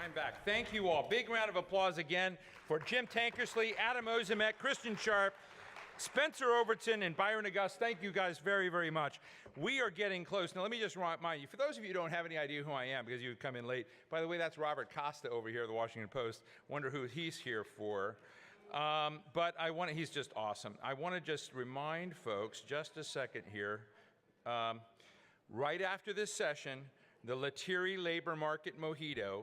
I'm back. Thank you all. Big round of applause again for Jim Tankersley, Adam Ozimek, Kristen Sharp, Spencer Overton, and Byron Auguste. Thank you guys very, very much. We are getting close. Now, let me just remind you, for those of you who don't have any idea who I am because you come in late, by the way, that's Robert Costa over here at the Washington Post. Wonder who he's here for. But he's just awesome. I want to just remind folks, just a second here, right after this session, the Lettieri Labor Market Mojito,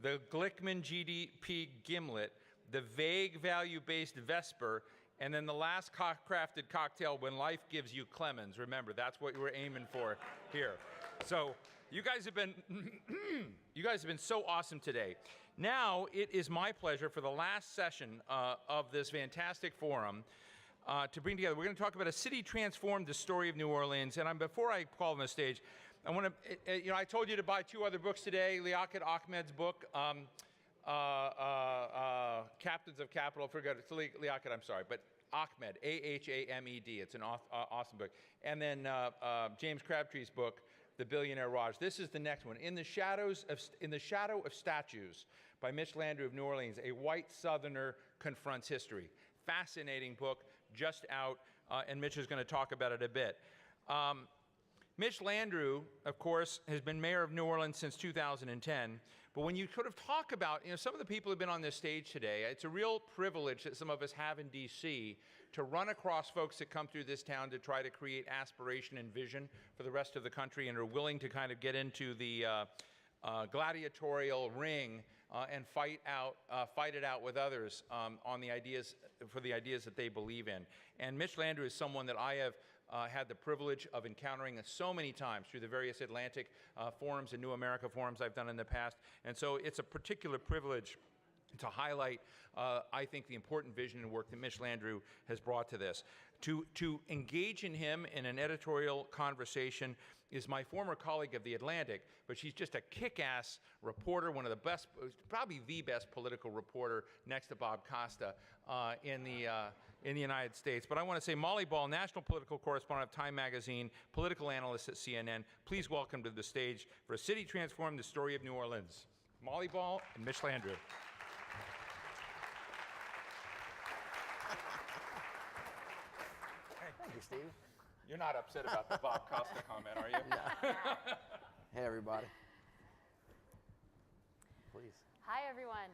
the Glickman GDP Gimlet, the Vague Value-Based Vesper, and then the last crafted cocktail, When Life Gives You Clemens. Remember, that's what we're aiming for here. So you guys have been so awesome today. Now it is my pleasure for the last session of this fantastic forum to bring together. We're going to talk about a city transformed, the story of New Orleans. And before I call on the stage, I want to, I told you to buy 2 other books today. Liaquat Ahmed's book, Captains of Capital. Forget it's Liaquat, I'm sorry, but Ahmed, A-H-A-M-E-D. It's an awesome book. And then James Crabtree's book, The Billionaire Raj. This is the next one. In the Shadow of Statues by Mitch Landrieu of New Orleans, a white Southerner confronts history. Fascinating book, just out, and Mitch is going to talk about it a bit. Mitch Landrieu, of course, has been mayor of New Orleans since 2010. But when you sort of talk about, some of the people who have been on this stage today, it's a real privilege that some of us have in D.C. to run across folks that come through this town to try to create aspiration and vision for the rest of the country and are willing to kind of get into the gladiatorial ring and fight it out with others on the ideas, for the ideas that they believe in. And Mitch Landrieu is someone that I have had the privilege of encountering so many times through the various Atlantic forums and New America forums I've done in the past. And so it's a particular privilege to highlight, I think, the important vision and work that Mitch Landrieu has brought to this. To engage in him in an editorial conversation is my former colleague of The Atlantic, but she's just a kick-ass reporter, one of the best, probably the best political reporter next to Bob Costa in the United States. But I want to say Molly Ball, national political correspondent of Time Magazine, political analyst at CNN. Please welcome to the stage for A City Transformed, the Story of New Orleans, Molly Ball and Mitch Landrieu. Thank you, Steve. You're not upset about the Bob Costa comment, are you? No. Hey, everybody. Please. Hi, everyone.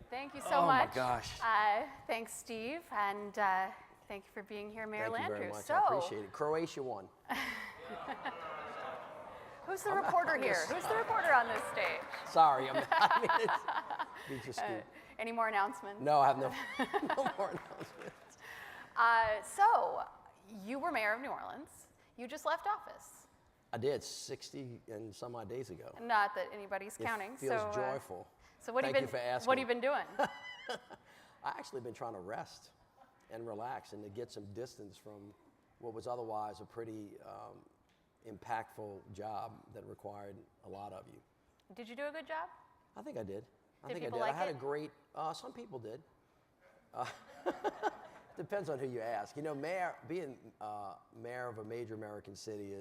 Thank you so much. Oh, my gosh. Thanks, Steve, and thank you for being here, Mayor Landrieu. Thank you very much. I appreciate it. Croatia won. Who's the reporter here? Who's the reporter on this stage? Sorry, it's beat your scoop. Any more announcements? No, I have no more announcements. So, you were mayor of New Orleans. You just left office. I did 60 and some odd days ago. Not that anybody's counting. It feels joyful. So what Thank you for asking. What have you been doing? I actually been trying to rest and relax and to get some distance from what was otherwise a pretty impactful job that required a lot of you. Did you do a good job? I think I did. Did people like it? I had a great, some people did. Depends on who you ask. You know, being mayor of a major American city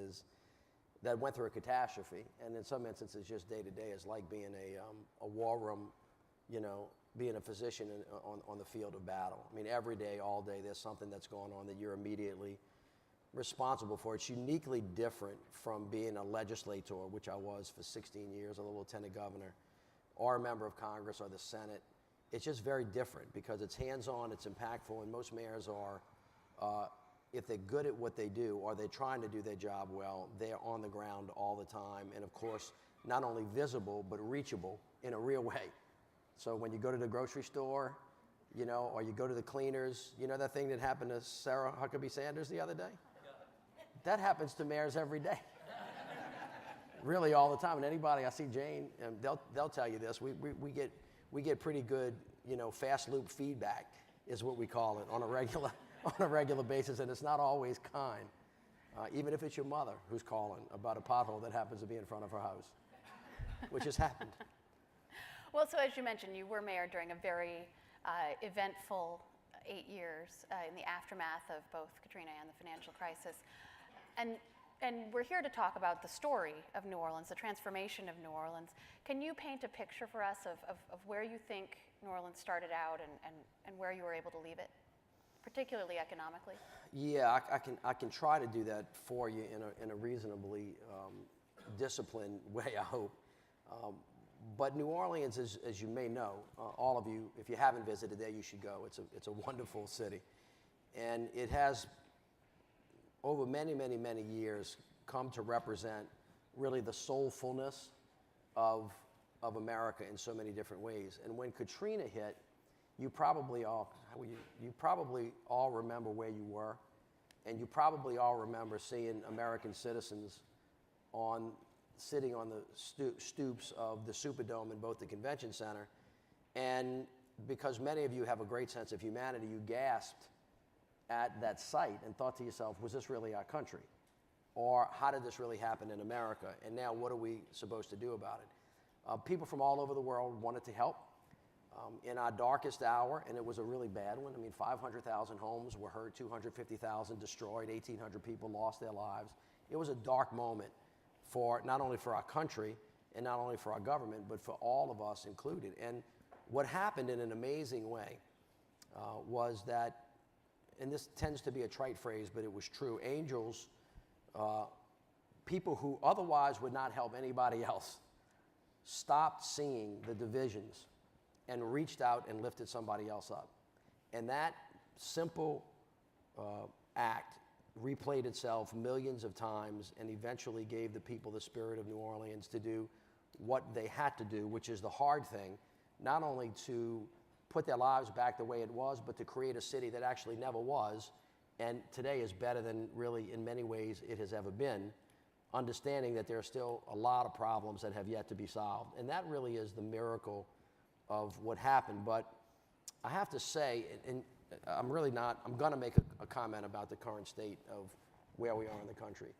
that went through a catastrophe, and in some instances just day to day is like being a war room, being a physician on the field of battle. I mean, every day, all day, there's something that's going on that you're immediately responsible for. It's uniquely different from being a legislator, which I was for 16 years, a lieutenant governor, or a member of Congress or the Senate. It's just very different because it's hands-on, it's impactful, and most mayors are, if they're good at what they do or they're trying to do their job well, they're on the ground all the time, and of course, not only visible, but reachable in a real way. So when you go to the grocery store, or you go to the cleaners, that thing that happened to Sarah Huckabee Sanders the other day? That happens to mayors every day. Really all the time. And anybody, I see Jane, and they'll tell you this, we get pretty good, fast loop feedback is what we call it on a regular basis, and it's not always kind. Even if it's your mother who's calling about a pothole that happens to be in front of her house, which has happened. Well, so as you mentioned, you were mayor during a very eventful 8 years in the aftermath of both Katrina and the financial crisis. And And we're here to talk about the story of New Orleans, the transformation of New Orleans. Can you paint a picture for us of where you think New Orleans started out and where you were able to leave it, particularly economically? Yeah, I can try to do that for you in a reasonably disciplined way, I hope. But New Orleans, as you may know, all of you, if you haven't visited there, you should go. It's a wonderful city. And it has, over many, many, many years, come to represent really the soulfulness of America in so many different ways. And when Katrina hit, you probably all remember where you were, and you probably all remember seeing American citizens sitting on the stoops of the Superdome in both the Convention Center. And because many of you have a great sense of humanity, you gasped at that sight and thought to yourself, was this really our country? Or how did this really happen in America? And now what are we supposed to do about it? People from all over the world wanted to help. In our darkest hour, and it was a really bad one, 500,000 homes were hurt, 250,000 destroyed, 1,800 people lost their lives. It was a dark moment not only for our country and not only for our government, but for all of us included. And what happened in an amazing way was that, and this tends to be a trite phrase, but it was true, angels, people who otherwise would not help anybody else, stopped seeing the divisions and reached out and lifted somebody else up. And that simple act replayed itself millions of times and eventually gave the people the spirit of New Orleans to do what they had to do, which is the hard thing, not only to put their lives back the way it was, but to create a city that actually never was, and today is better than really in many ways it has ever been, understanding that there are still a lot of problems that have yet to be solved. And that really is the miracle of what happened. But I have to say, and I'm going to make a comment about the current state of where we are in the country.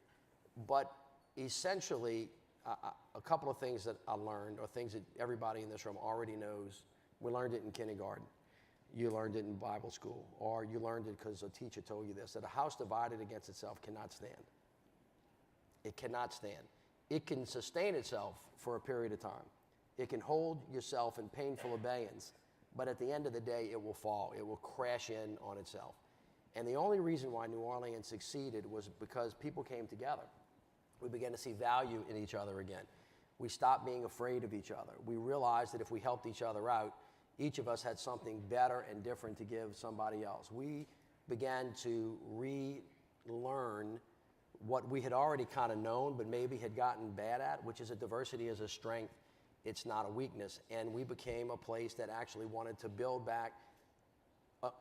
But essentially, a couple of things that I learned, or things that everybody in this room already knows. We learned it in kindergarten. You learned it in Bible school, or you learned it because a teacher told you this, that a house divided against itself cannot stand. It cannot stand. It can sustain itself for a period of time. It can hold yourself in painful abeyance, but at the end of the day, it will fall. It will crash in on itself. And the only reason why New Orleans succeeded was because people came together. We began to see value in each other again. We stopped being afraid of each other. We realized that if we helped each other out, each of us had something better and different to give somebody else. We began to relearn what we had already kind of known, but maybe had gotten bad at, which is that diversity is a strength. It's not a weakness. And we became a place that actually wanted to build back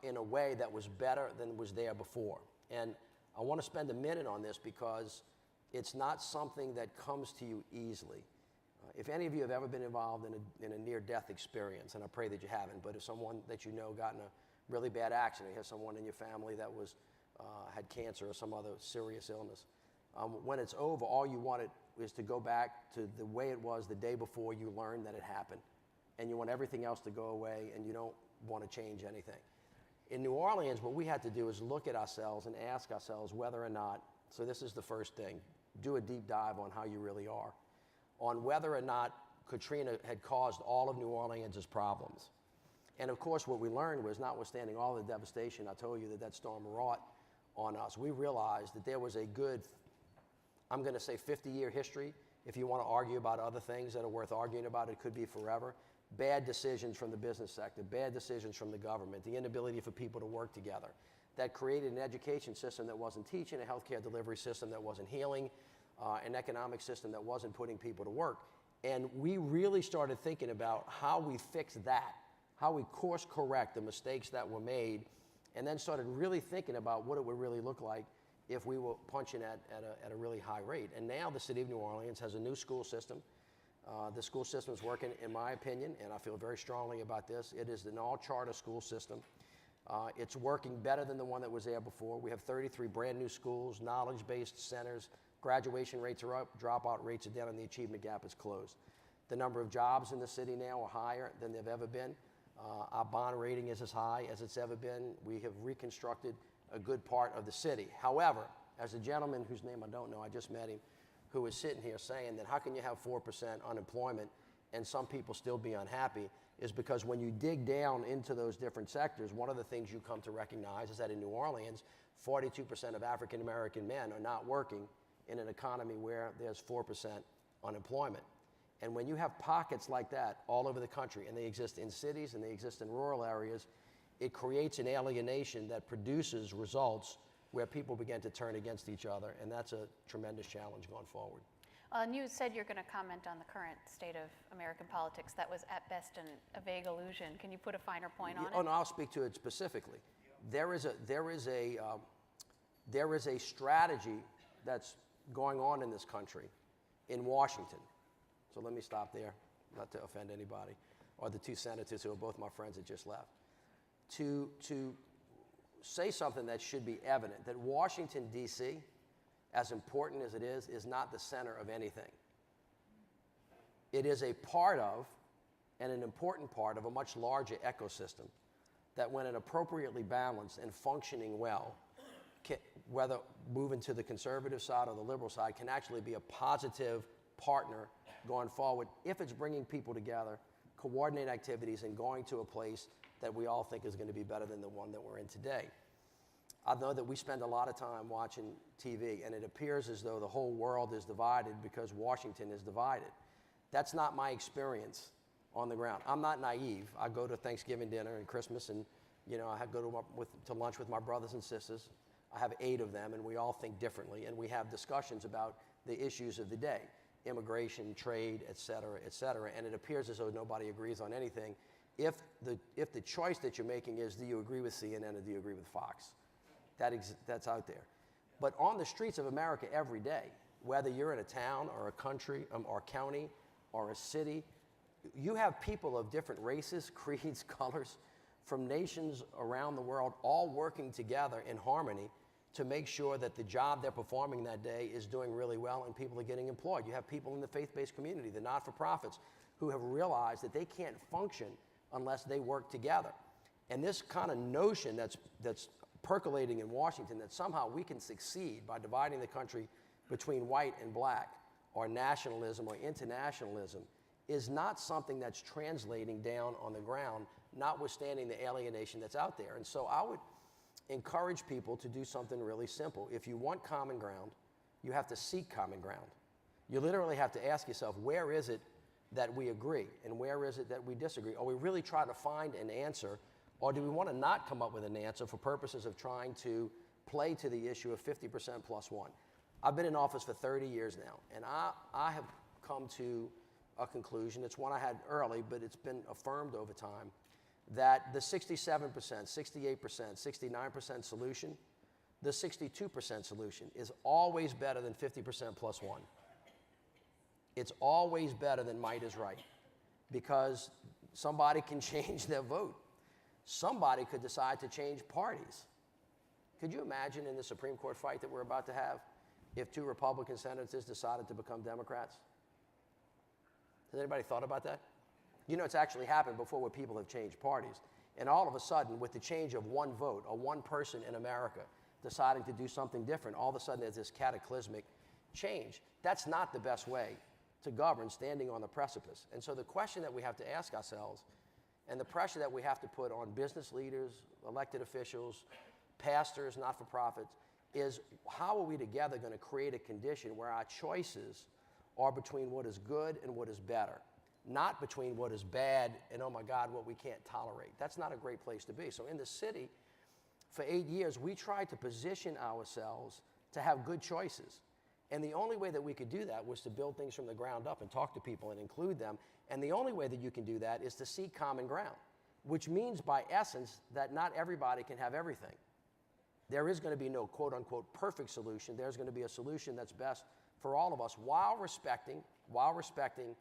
in a way that was better than was there before. And I want to spend a minute on this because it's not something that comes to you easily. If any of you have ever been involved in a near-death experience, and I pray that you haven't, but if someone that you know got in a really bad accident, you have someone in your family that had cancer or some other serious illness, when it's over, all you want is to go back to the way it was the day before you learned that it happened. And you want everything else to go away, and you don't want to change anything. In New Orleans, what we had to do is look at ourselves and ask ourselves whether or not, so this is the first thing, do a deep dive on how you really are, on whether or not Katrina had caused all of New Orleans' problems. And of course, what we learned was, notwithstanding all the devastation I told you that storm wrought on us, we realized that there was a good, I'm going to say 50-year history. If you want to argue about other things that are worth arguing about, it could be forever. Bad decisions from the business sector, bad decisions from the government, the inability for people to work together. That created an education system that wasn't teaching, a healthcare delivery system that wasn't healing, an economic system that wasn't putting people to work. And we really started thinking about how we fix that, how we course correct the mistakes that were made, and then started really thinking about what it would really look like if we were punching at a really high rate. And now the city of New Orleans has a new school system. The school system is working, in my opinion, and I feel very strongly about this. It is an all-charter school system. It's working better than the one that was there before. We have 33 brand new schools, knowledge-based centers. Graduation rates are up, dropout rates are down, and the achievement gap is closed. The number of jobs in the city now are higher than they've ever been. Our bond rating is as high as it's ever been. We have reconstructed a good part of the city. However, as a gentleman whose name I don't know, I just met him, who was sitting here saying that how can you have 4% unemployment and some people still be unhappy, is because when you dig down into those different sectors, one of the things you come to recognize is that in New Orleans, 42% of African American men are not working in an economy where there's 4% unemployment. And when you have pockets like that all over the country, and they exist in cities and they exist in rural areas, it creates an alienation that produces results where people begin to turn against each other, and that's a tremendous challenge going forward. And you said you're going to comment on the current state of American politics. That was at best a vague allusion. Can you put a finer point on it? Oh, no, I'll speak to it specifically. There is a strategy that's going on in this country, in Washington. So let me stop there, not to offend anybody, or the two senators who are both my friends that just left. To say something that should be evident, that Washington, D.C., as important as it is not the center of anything. It is a part of, and an important part of, a much larger ecosystem that when it appropriately balanced and functioning well, whether moving to the conservative side or the liberal side, can actually be a positive partner going forward if it's bringing people together, coordinate activities, and going to a place that we all think is going to be better than the one that we're in today. I know that we spend a lot of time watching TV, and it appears as though the whole world is divided because Washington is divided. That's not my experience on the ground. I'm not naive. I go to Thanksgiving dinner and Christmas, and I go to lunch with my brothers and sisters. I have 8 of them, and we all think differently, and we have discussions about the issues of the day: immigration, trade, et cetera, and it appears as though nobody agrees on anything. If the choice that you're making is, do you agree with CNN or do you agree with Fox? That's out there. But on the streets of America every day, whether you're in a town or a country or county or a city, you have people of different races, creeds, colors, from nations around the world, all working together in harmony to make sure that the job they're performing that day is doing really well and people are getting employed. You have people in the faith-based community, the not-for-profits, who have realized that they can't function unless they work together. And this kind of notion that's percolating in Washington, that somehow we can succeed by dividing the country between white and black, or nationalism or internationalism, is not something that's translating down on the ground, notwithstanding the alienation that's out there. And so I would encourage people to do something really simple. If you want common ground, you have to seek common ground. You literally have to ask yourself, where is it that we agree, and where is it that we disagree? Are we really trying to find an answer, or do we want to not come up with an answer for purposes of trying to play to the issue of 50% plus one? I've been in office for 30 years now, and I have come to a conclusion. It's one I had early, but it's been affirmed over time, that the 67%, 68%, 69% solution, the 62% solution is always better than 50% plus one. It's always better than might is right, because somebody can change their vote. Somebody could decide to change parties. Could you imagine in the Supreme Court fight that we're about to have if 2 Republican senators decided to become Democrats? Has anybody thought about that? It's actually happened before where people have changed parties. And all of a sudden, with the change of one vote, or one person in America deciding to do something different, all of a sudden there's this cataclysmic change. That's not the best way to govern, standing on the precipice. And so the question that we have to ask ourselves, and the pressure that we have to put on business leaders, elected officials, pastors, not-for-profits, is how are we together going to create a condition where our choices are between what is good and what is better, not between what is bad and, oh my God, what we can't tolerate. That's not a great place to be. So in the city, for 8 years, we tried to position ourselves to have good choices. And the only way that we could do that was to build things from the ground up and talk to people and include them. And the only way that you can do that is to seek common ground, which means by essence that not everybody can have everything. There is going to be no quote-unquote perfect solution. There's going to be a solution that's best for all of us while respecting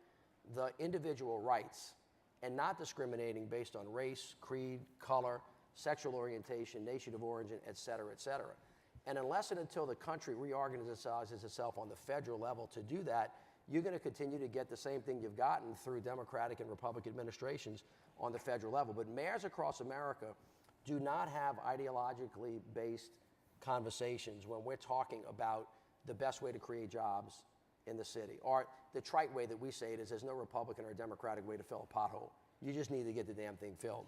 the individual rights and not discriminating based on race, creed, color, sexual orientation, nation of origin, et cetera, et cetera. And unless and until the country reorganizes itself on the federal level to do that, you're going to continue to get the same thing you've gotten through Democratic and Republican administrations on the federal level. But mayors across America do not have ideologically based conversations when we're talking about the best way to create jobs in the city. Or the trite way that we say it is there's no Republican or Democratic way to fill a pothole. You just need to get the damn thing filled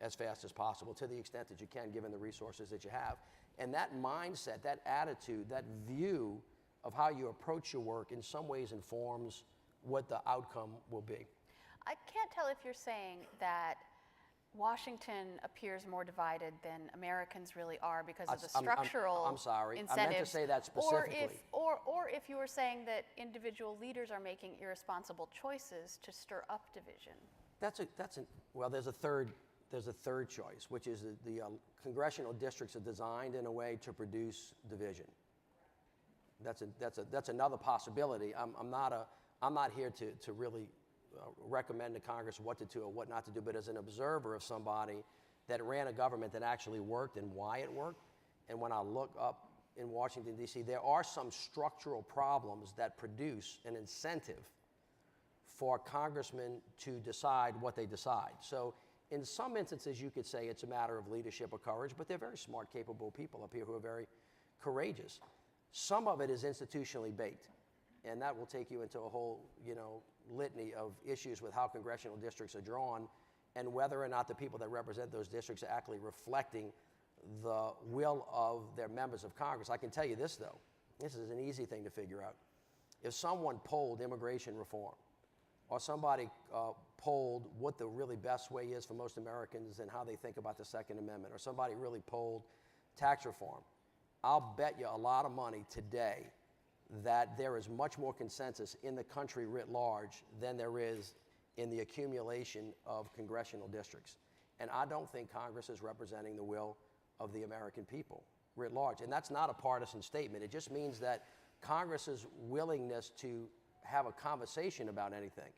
as fast as possible to the extent that you can given the resources that you have. And that mindset, that attitude, that view of how you approach your work in some ways informs what the outcome will be. I can't tell if you're saying that Washington appears more divided than Americans really are because of the structural I'm sorry. incentives. I meant to say that specifically. Or if you were saying that individual leaders are making irresponsible choices to stir up division. Well, there's a third choice, which is the congressional districts are designed in a way to produce division. That's another possibility. I'm not here to really recommend to Congress what to do or what not to do, but as an observer of somebody that ran a government that actually worked and why it worked, and when I look up in Washington, D.C., there are some structural problems that produce an incentive for congressmen to decide what they decide. So in some instances, you could say it's a matter of leadership or courage, but they're very smart, capable people up here who are very courageous. Some of it is institutionally baked, and that will take you into a whole, litany of issues with how congressional districts are drawn and whether or not the people that represent those districts are actually reflecting the will of their members of Congress. I can tell you this, though. This is an easy thing to figure out. If someone polled immigration reform, or somebody polled what the really best way is for most Americans and how they think about the Second Amendment, or somebody really polled tax reform, I'll bet you a lot of money today that there is much more consensus in the country writ large than there is in the accumulation of congressional districts. And I don't think Congress is representing the will of the American people writ large. And that's not a partisan statement. It just means that Congress's willingness to have a conversation about anything,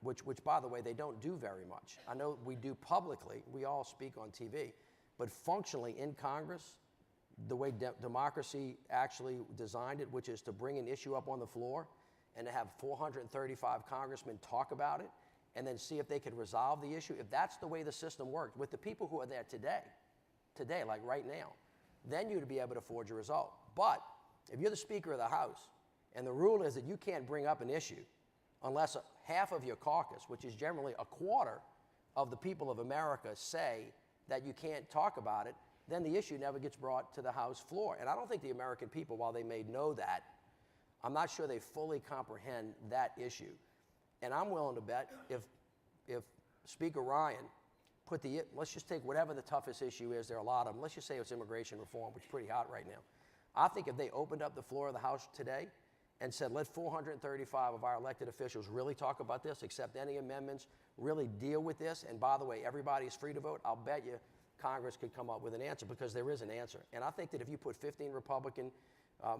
which by the way, they don't do very much. I know we do publicly, we all speak on TV, but functionally in Congress, the way democracy actually designed it, which is to bring an issue up on the floor and to have 435 congressmen talk about it and then see if they could resolve the issue. If that's the way the system worked with the people who are there today, like right now, then you'd be able to forge a result. But if you're the Speaker of the House and the rule is that you can't bring up an issue unless half of your caucus, which is generally a quarter of the people of America, say that you can't talk about it, then the issue never gets brought to the House floor. And I don't think the American people, while they may know that, I'm not sure they fully comprehend that issue. And I'm willing to bet if Speaker Ryan let's just take whatever the toughest issue is, there are a lot of them, let's just say it's immigration reform, which is pretty hot right now. I think if they opened up the floor of the House today and said, let 435 of our elected officials really talk about this, accept any amendments, really deal with this, and by the way, everybody is free to vote, I'll bet you Congress could come up with an answer, because there is an answer. And I think that if you put 15 Republican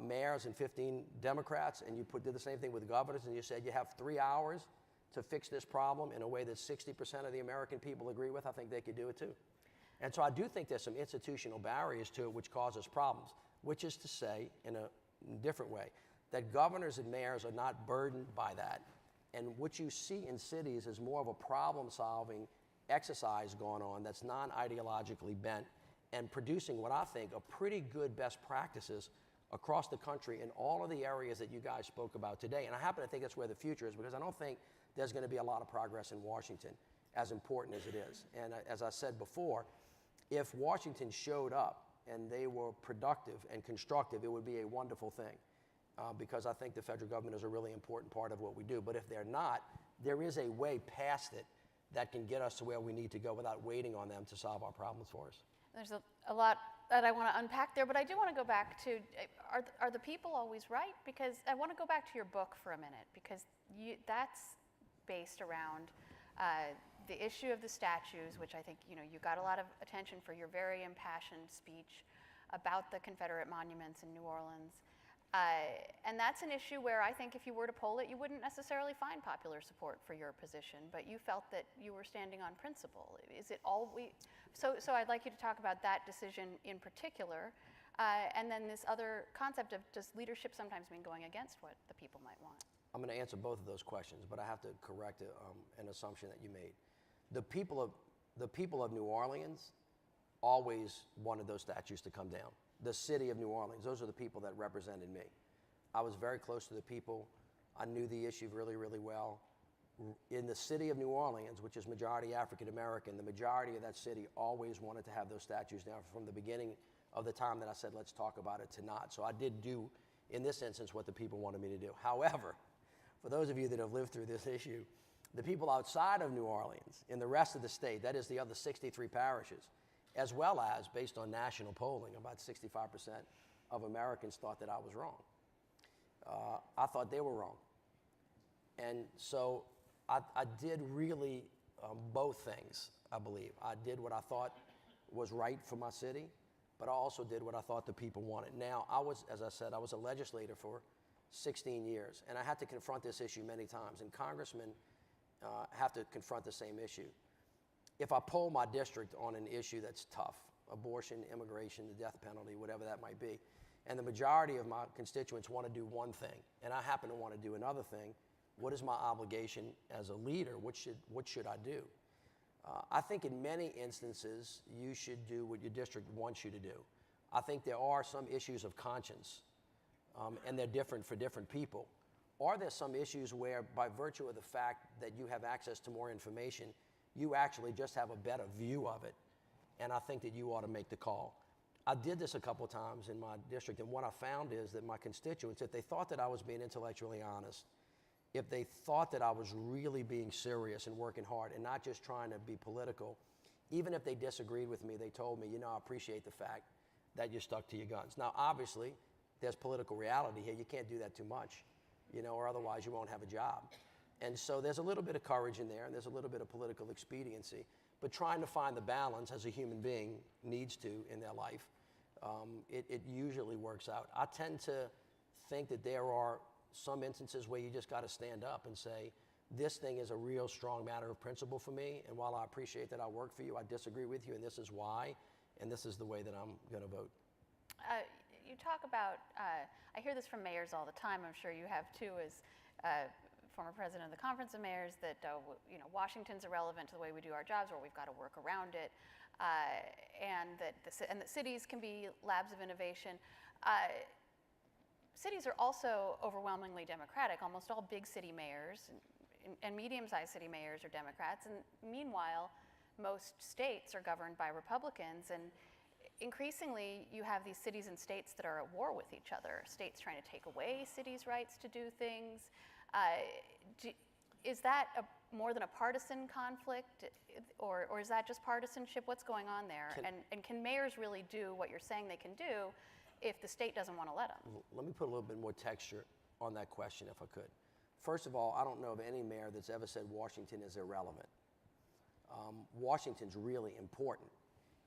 mayors and 15 Democrats, and you did the same thing with governors, and you said you have 3 hours to fix this problem in a way that 60% of the American people agree with, I think they could do it too. And so I do think there's some institutional barriers to it which causes problems, which is to say, in a different way, that governors and mayors are not burdened by that. And what you see in cities is more of a problem-solving exercise going on that's non-ideologically bent and producing what I think are pretty good best practices across the country in all of the areas that you guys spoke about today. And I happen to think that's where the future is, because I don't think there's going to be a lot of progress in Washington, as important as it is. And as I said before, if Washington showed up and they were productive and constructive, it would be a wonderful thing, because I think the federal government is a really important part of what we do. But if they're not, there is a way past it that can get us to where we need to go without waiting on them to solve our problems for us. There's a lot that I want to unpack there, but I do want to go back to, are the people always right? Because I want to go back to your book for a minute, because that's based around the issue of the statues, which I think you got a lot of attention for your very impassioned speech about the Confederate monuments in New Orleans. And that's an issue where I think if you were to poll it, you wouldn't necessarily find popular support for your position, but you felt that you were standing on principle. Is it all so I'd like you to talk about that decision in particular, and then this other concept of, does leadership sometimes mean going against what the people might want? I'm going to answer both of those questions, but I have to correct an assumption that you made. The people of New Orleans always wanted those statues to come down. the city of New Orleans. Those are the people that represented me. I was very close to the people. I knew the issue really, really well. In the city of New Orleans, which is majority African American, the majority of that city always wanted to have those statues down from the beginning of the time that I said, let's talk about it, to not. So I did do, in this instance, what the people wanted me to do. However, for those of you that have lived through this issue, the people outside of New Orleans, in the rest of the state, that is the other 63 parishes, as well as, based on national polling, about 65% of Americans thought that I was wrong. I thought they were wrong. And so I did really both things, I believe. I did what I thought was right for my city, but I also did what I thought the people wanted. Now, as I said, I was a legislator for 16 years, and I had to confront this issue many times, and congressmen have to confront the same issue. If I poll my district on an issue that's tough, abortion, immigration, the death penalty, whatever that might be, and the majority of my constituents want to do one thing, and I happen to want to do another thing, what is my obligation as a leader? What should I do? I think in many instances, you should do what your district wants you to do. I think there are some issues of conscience, and they're different for different people. Are there some issues where, by virtue of the fact that you have access to more information, you actually just have a better view of it? And I think that you ought to make the call. I did this a couple times in my district, and what I found is that my constituents, if they thought that I was being intellectually honest, if they thought that I was really being serious and working hard and not just trying to be political, even if they disagreed with me, they told me, I appreciate the fact that you stuck to your guns. Now, obviously, there's political reality here. You can't do that too much, or otherwise you won't have a job. And so there's a little bit of courage in there, and there's a little bit of political expediency. But trying to find the balance, as a human being needs to in their life, it usually works out. I tend to think that there are some instances where you just got to stand up and say, this thing is a real strong matter of principle for me, and while I appreciate that I work for you, I disagree with you, and this is why, and this is the way that I'm going to vote. You talk about, I hear this from mayors all the time, I'm sure you have too, as former president of the Conference of Mayors, that Washington's irrelevant to the way we do our jobs, or we've got to work around it, and that cities can be labs of innovation. Cities are also overwhelmingly Democratic. Almost all big city mayors and medium-sized city mayors are Democrats, and meanwhile, most states are governed by Republicans, and increasingly you have these cities and states that are at war with each other. States trying to take away cities' rights to do things. Is that more than a partisan conflict, or is that just partisanship? What's going on there? And can mayors really do what you're saying they can do if the state doesn't want to let them? Let me put a little bit more texture on that question, if I could. First of all, I don't know of any mayor that's ever said Washington is irrelevant. Washington's really important.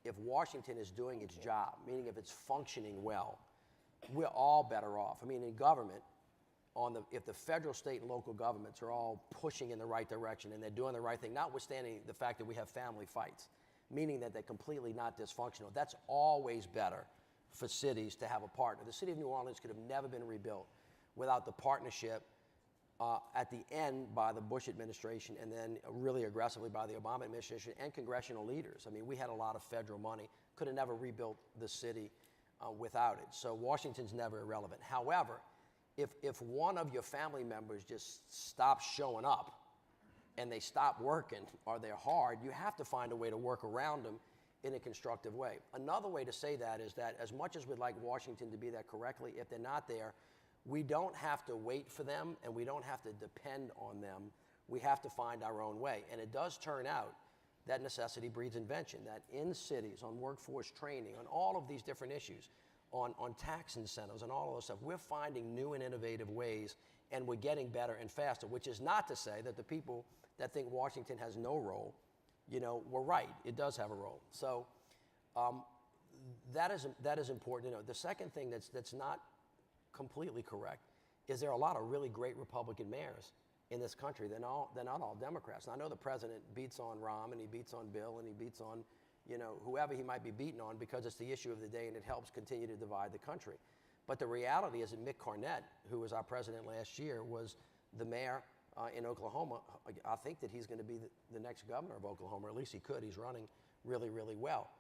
If Washington is doing its job, meaning if it's functioning well, we're all better off. I mean, in government, if the federal, state, and local governments are all pushing in the right direction and they're doing the right thing, notwithstanding the fact that we have family fights, meaning that they're completely not dysfunctional, that's always better for cities to have a partner. The city of New Orleans could have never been rebuilt without the partnership at the end by the Bush administration, and then really aggressively by the Obama administration and congressional leaders. I mean, we had a lot of federal money, could have never rebuilt the city without it. So Washington's never irrelevant. However, if one of your family members just stops showing up and they stop working or they're hard, you have to find a way to work around them in a constructive way. Another way to say that is that as much as we'd like Washington to be there correctly, if they're not there, we don't have to wait for them and we don't have to depend on them. We have to find our own way. And it does turn out that necessity breeds invention, that in cities, on workforce training, on all of these different issues, on tax incentives and all of this stuff, we're finding new and innovative ways, and we're getting better and faster, which is not to say that the people that think Washington has no role, we're right. It does have a role. So that is important to know. The second thing that's not completely correct is there are a lot of really great Republican mayors in this country. They're not all Democrats. And I know the president beats on Rahm, and he beats on Bill, and he beats on whoever he might be beaten on, because it's the issue of the day and it helps continue to divide the country. But the reality is that Mick Carnett, who was our president last year, was the mayor in Oklahoma. I think that he's going to be the next governor of Oklahoma, or at least he could. He's running really, really well.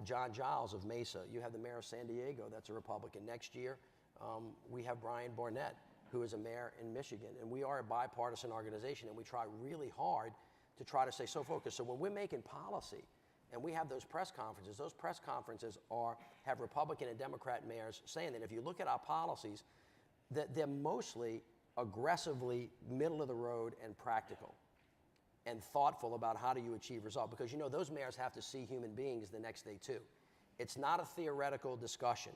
John Giles of Mesa. You have the mayor of San Diego, that's a Republican. Next year, we have Brian Barnett, who is a mayor in Michigan. And we are a bipartisan organization, and we try really hard to try to stay so focused. So when we're making policy, and we have those press conferences have Republican and Democrat mayors saying that if you look at our policies, that they're mostly aggressively middle of the road and practical and thoughtful about how do you achieve result. Because you know those mayors have to see human beings the next day too. It's not a theoretical discussion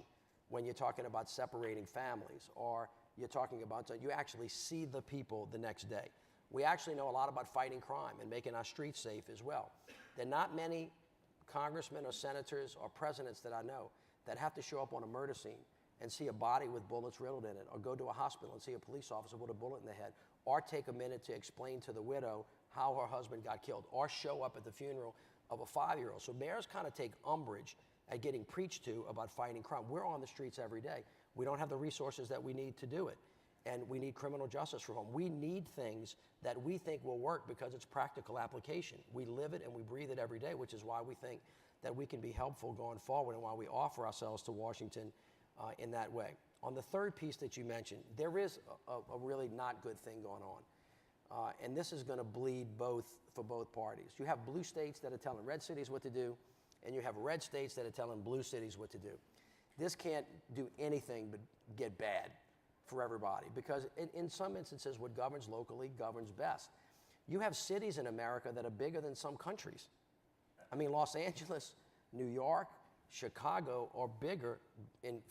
when you're talking about separating families or you're talking about, you actually see the people the next day. We actually know a lot about fighting crime and making our streets safe as well. There are not many congressmen or senators or presidents that I know that have to show up on a murder scene and see a body with bullets riddled in it, or go to a hospital and see a police officer with a bullet in the head, or take a minute to explain to the widow how her husband got killed, or show up at the funeral of a 5-year-old. So mayors kind of take umbrage at getting preached to about fighting crime. We're on the streets every day. We don't have the resources that we need to do it. And we need criminal justice reform. We need things that we think will work because it's practical application. We live it and we breathe it every day, which is why we think that we can be helpful going forward and why we offer ourselves to Washington in that way. On the third piece that you mentioned, there is a really not good thing going on. And this is going to bleed for both parties. You have blue states that are telling red cities what to do, and you have red states that are telling blue cities what to do. This can't do anything but get bad for everybody, because in some instances, what governs locally governs best. You have cities in America that are bigger than some countries. I mean, Los Angeles, New York, Chicago are bigger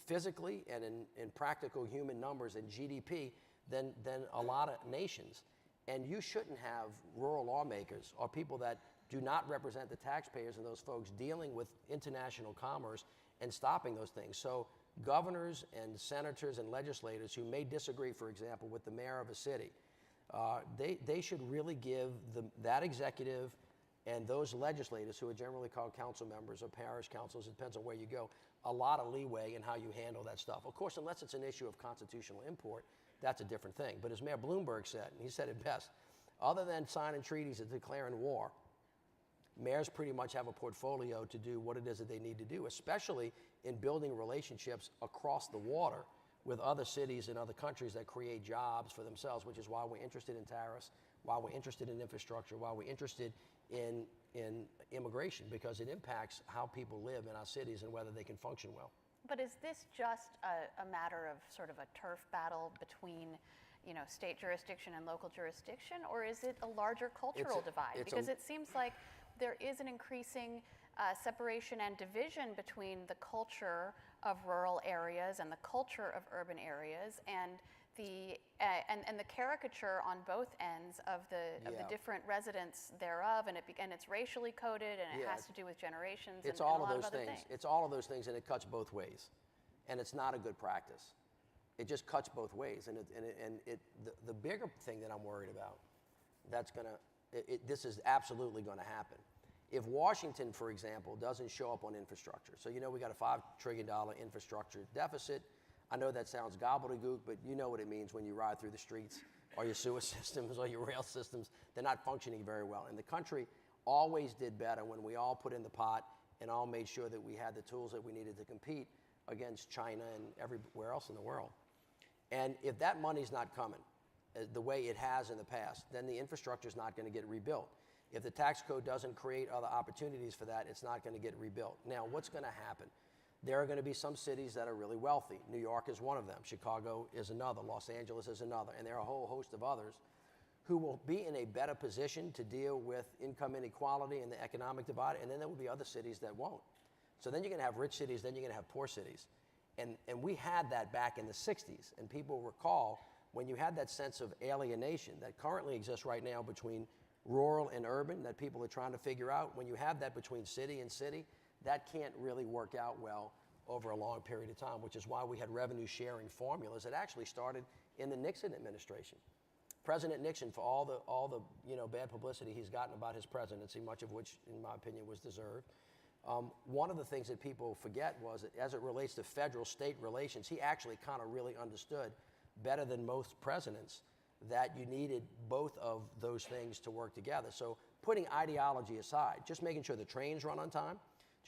physically and in practical human numbers and GDP than a lot of nations. And you shouldn't have rural lawmakers or people that do not represent the taxpayers and those folks dealing with international commerce and stopping those things. So governors and senators and legislators who may disagree, for example, with the mayor of a city, they should really give that executive and those legislators, who are generally called council members or parish councils, it depends on where you go, a lot of leeway in how you handle that stuff. Of course, unless it's an issue of constitutional import, that's a different thing. But as Mayor Bloomberg said, and he said it best, other than signing treaties and declaring war, mayors pretty much have a portfolio to do what it is that they need to do, especially in building relationships across the water with other cities and other countries that create jobs for themselves, which is why we're interested in tariffs, why we're interested in infrastructure, why we're interested in immigration, because it impacts how people live in our cities and whether they can function well. But is this just a matter of sort of a turf battle between, state jurisdiction and local jurisdiction, or is it a larger cultural divide? Because it seems like there is an increasing separation and division between the culture of rural areas and the culture of urban areas, and the caricature on both ends of the different residents thereof, and it's racially coded, and it has to do with generations. It's and all a of lot those of other things. It's all of those things, and it cuts both ways, and it's not a good practice. It just cuts both ways, and the bigger thing that I'm worried about, this is absolutely going to happen. If Washington, for example, doesn't show up on infrastructure, so we got a $5 trillion infrastructure deficit. I know that sounds gobbledygook, but you know what it means when you ride through the streets, or your sewer systems or your rail systems. They're not functioning very well. And the country always did better when we all put in the pot and all made sure that we had the tools that we needed to compete against China and everywhere else in the world. And if that money's not coming the way it has in the past, then the infrastructure is not going to get rebuilt. If the tax code doesn't create other opportunities for that, it's not going to get rebuilt. Now, what's going to happen? There are going to be some cities that are really wealthy. New York is one of them. Chicago is another. Los Angeles is another. And there are a whole host of others who will be in a better position to deal with income inequality and the economic divide. And then there will be other cities that won't. So then you're going to have rich cities, then you're going to have poor cities. And we had that back in the 60s. And people recall when you had that sense of alienation that currently exists right now between rural and urban, that people are trying to figure out. When you have that between city and city, that can't really work out well over a long period of time, which is why we had revenue sharing formulas that actually started in the Nixon administration. President Nixon, for all the bad publicity he's gotten about his presidency, much of which, in my opinion, was deserved, one of the things that people forget was that as it relates to federal-state relations, he actually kind of really understood better than most presidents that you needed both of those things to work together. So putting ideology aside, just making sure the trains run on time,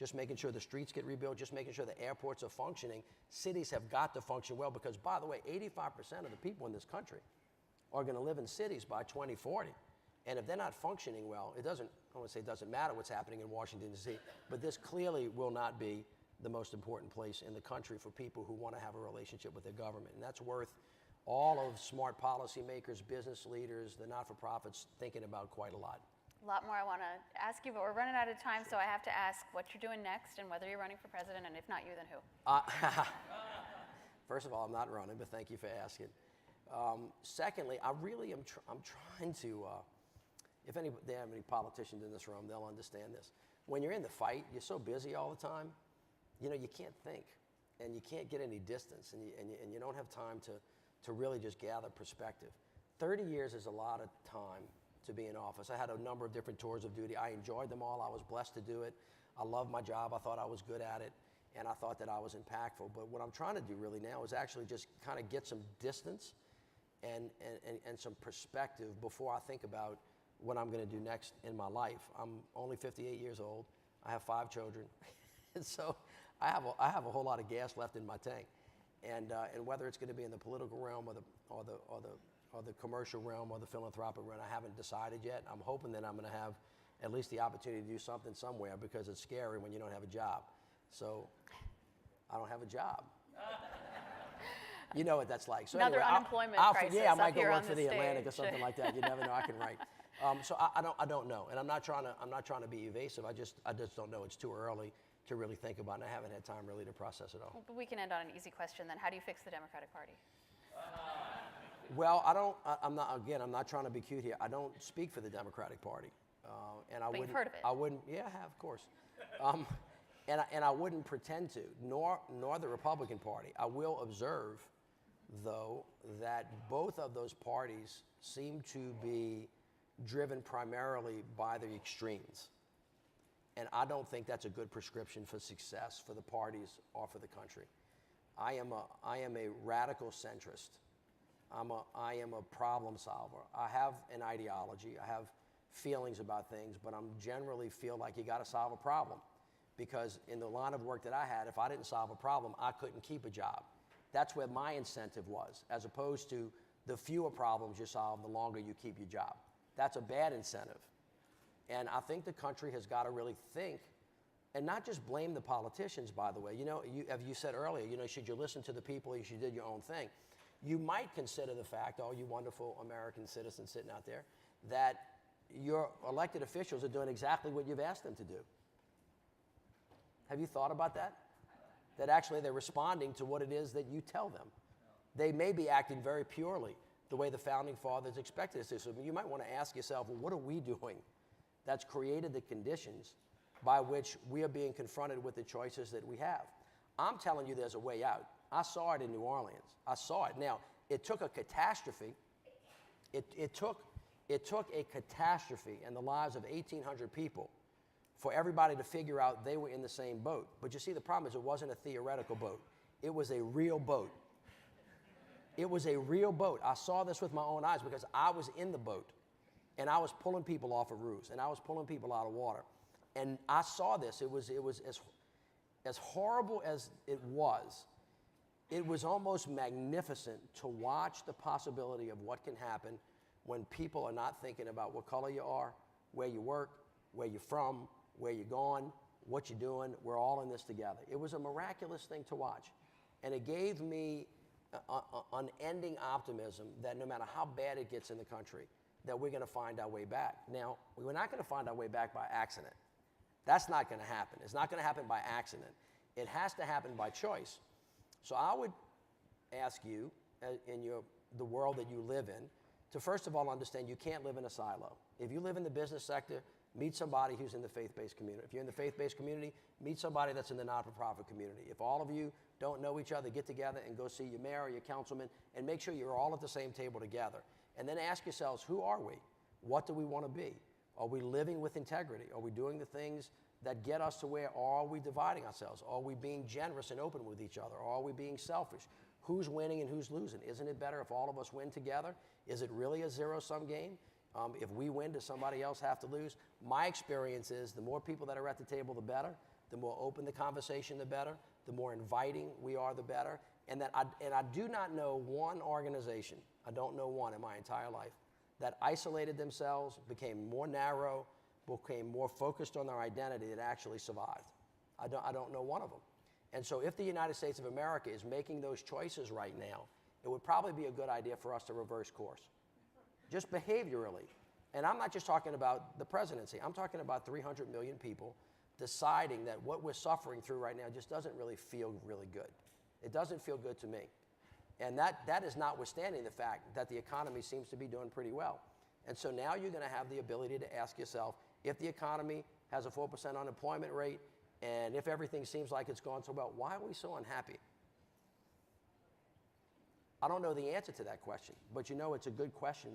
just making sure the streets get rebuilt, just making sure the airports are functioning. Cities have got to function well because, by the way, 85% of the people in this country are going to live in cities by 2040. And if they're not functioning well, it doesn't, I want to say it doesn't matter what's happening in Washington, D.C., but this clearly will not be the most important place in the country for people who want to have a relationship with their government. And that's worth all of smart policymakers, business leaders, the not-for-profits thinking about quite a lot. A lot more I want to ask you, but we're running out of time, so I have to ask what you're doing next and whether you're running for president, and if not you, then who? First of all, I'm not running, but thank you for asking. Secondly, I really am I'm trying to, if they have any politicians in this room, they'll understand this. When you're in the fight, you're so busy all the time, you know, you can't think, and you can't get any distance, and you don't have time to really just gather perspective. 30 years is a lot of time to be in office. I had a number of different tours of duty. I enjoyed them all. I was blessed to do it. I loved my job. I thought I was good at it, and I thought that I was impactful. But what I'm trying to do really now is actually just kind of get some distance and some perspective before I think about what I'm going to do next in my life. I'm only 58 years old. I have 5 children, and so I have a whole lot of gas left in my tank. And whether it's going to be in the political realm or the commercial realm or the philanthropic realm, I haven't decided yet. I'm hoping that I'm going to have at least the opportunity to do something somewhere because it's scary when you don't have a job. So I don't have a job. You know what that's like. So Another anyway, unemployment crisis. Yeah, I might up go here work on for the stage. Atlantic or something like that. You never know. I can write. So I don't know, and I'm not trying to be evasive. I just don't know. It's too early to really think about, and I haven't had time really to process it all. But we can end on an easy question then. How do you fix the Democratic Party? Well, I'm not trying to be cute here. I don't speak for the Democratic Party, and I But wouldn't. you've heard of it. I wouldn't. Yeah, I have, of course. And I wouldn't pretend to, nor the Republican Party. I will observe, though, that both of those parties seem to be driven primarily by the extremes. And I don't think that's a good prescription for success for the parties or for the country. I am a radical centrist. I am a problem solver. I have an ideology. I have feelings about things, but I'm generally feel like you got to solve a problem. Because in the line of work that I had, if I didn't solve a problem, I couldn't keep a job. That's where my incentive was, as opposed to the fewer problems you solve, the longer you keep your job. That's a bad incentive. And I think the country has got to really think, and not just blame the politicians, by the way. You know, as you said earlier, you know, should you listen to the people or you should do your own thing? You might consider the fact, all you wonderful American citizens sitting out there, that your elected officials are doing exactly what you've asked them to do. Have you thought about that? That actually they're responding to what it is that you tell them. They may be acting very purely the way the founding fathers expected us to. So you might want to ask yourself, well, what are we doing that's created the conditions by which we are being confronted with the choices that we have? I'm telling you there's a way out. I saw it in New Orleans. I saw it. Now, it took a catastrophe. It took a catastrophe in the lives of 1,800 people for everybody to figure out they were in the same boat. But you see, the problem is it wasn't a theoretical boat. It was a real boat. It was a real boat. I saw this with my own eyes because I was in the boat, and I was pulling people off of roofs, and I was pulling people out of water. And I saw this. It was as horrible as it was almost magnificent to watch the possibility of what can happen when people are not thinking about what color you are, where you work, where you're from, where you're going, what you're doing. We're all in this together. It was a miraculous thing to watch. And it gave me unending optimism that no matter how bad it gets in the country, that we're going to find our way back. Now, we're not going to find our way back by accident. That's not going to happen. It's not going to happen by accident. It has to happen by choice. So I would ask you, in the world that you live in, to first of all understand you can't live in a silo. If you live in the business sector, meet somebody who's in the faith-based community. If you're in the faith-based community, meet somebody that's in the not-for-profit community. If all of you don't know each other, get together and go see your mayor or your councilman and make sure you're all at the same table together. And then ask yourselves, who are we? What do we want to be? Are we living with integrity? Are we doing the things that get us to where? Or are we dividing ourselves? Are we being generous and open with each other? Or are we being selfish? Who's winning and who's losing? Isn't it better if all of us win together? Is it really a zero-sum game? If we win, does somebody else have to lose? My experience is the more people that are at the table, the better. the more open the conversation, the better. The more inviting we are, the better. And I do not know one organization, I don't know one in my entire life, that isolated themselves, became more narrow, became more focused on their identity that actually survived. I don't know one of them. And so if the United States of America is making those choices right now, it would probably be a good idea for us to reverse course. Just behaviorally. And I'm not just talking about the presidency. I'm talking about 300 million people deciding that what we're suffering through right now just doesn't really feel really good. It doesn't feel good to me. And that is notwithstanding the fact that the economy seems to be doing pretty well. And so now you're going to have the ability to ask yourself, if the economy has a 4% unemployment rate, and if everything seems like it's going so well, why are we so unhappy? I don't know the answer to that question, but you know it's a good question